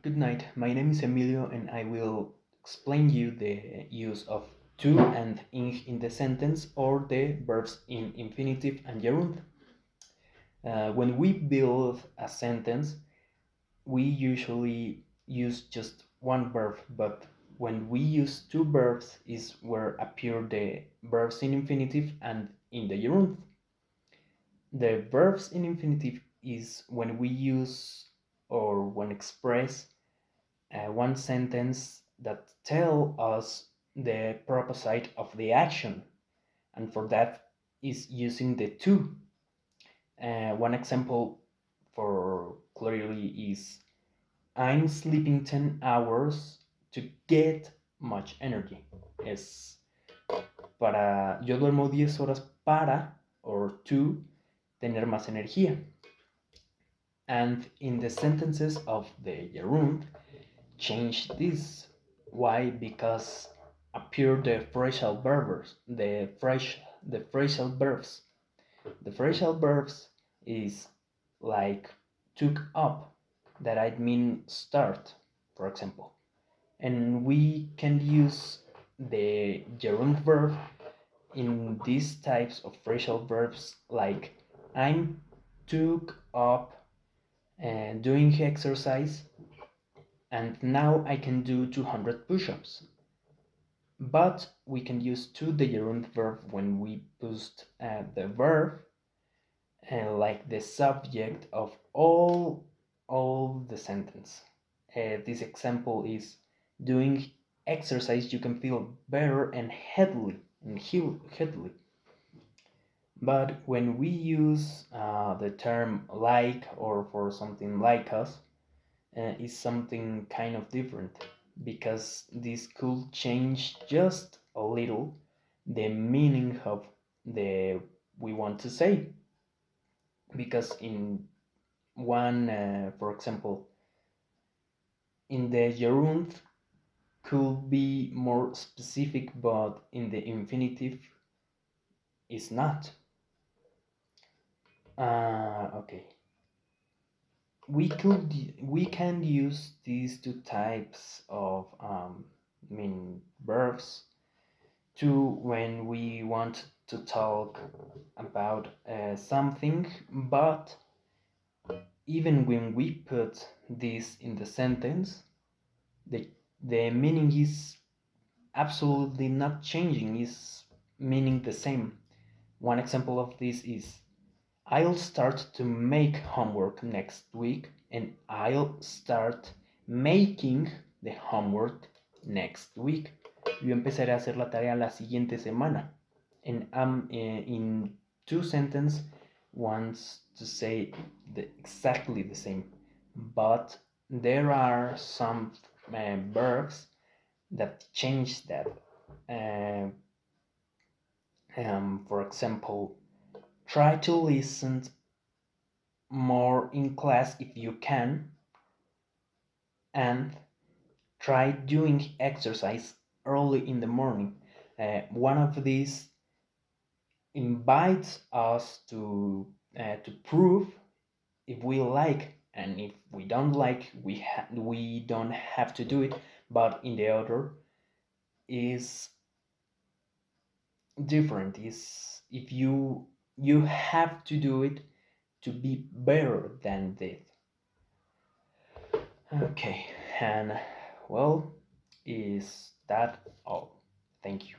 Good night. My name is Emilio, and I will explain you the use of to and in the sentence or the verbs in infinitive and gerund. When we build a sentence, we usually use just one verb, but when we use two verbs is where appear the verbs in infinitive and in the gerund. The verbs in infinitive is when we use or when express one sentence that tell us the proposite of the action, and for that is using the to. One example for clearly is I'm sleeping 10 hours to get much energy. Es para yo duermo 10 horas para or to tener más energía. And in the sentences of the gerund, change this. Why? Because appear the phrasal verbs. The phrasal verbs. The phrasal verbs is like took up, that I mean start, for example. And we can use the gerund verb in these types of phrasal verbs like I'm took up and doing exercise, and now I can do 200 push-ups. But we can use to the gerund verb when we put the verb like the subject of all the sentence. This example is doing exercise you can feel better and headly. But when we use the term like or for something like us, is something kind of different, because this could change just a little the meaning of the we want to say. Because in one, for example, in the gerund could be more specific, but in the infinitive is not. Okay. We can use these two types of verbs to when we want to talk about something, but even when we put this in the sentence, the the meaning is absolutely not changing, is meaning the same. One example of this is I'll start to make homework next week, and I'll start making the homework next week. Yo empezaré a hacer la tarea la siguiente semana. And in two sentences wants to say exactly the same, but there are some verbs that change that. Uh, for example, try to listen more in class if you can, and try doing exercise early in the morning. One of these invites us to prove if we like, and if we don't like, we don't have to do it. But in the other is different. Is if you have to do it to be better than this. Okay, and well, is that all? Thank you.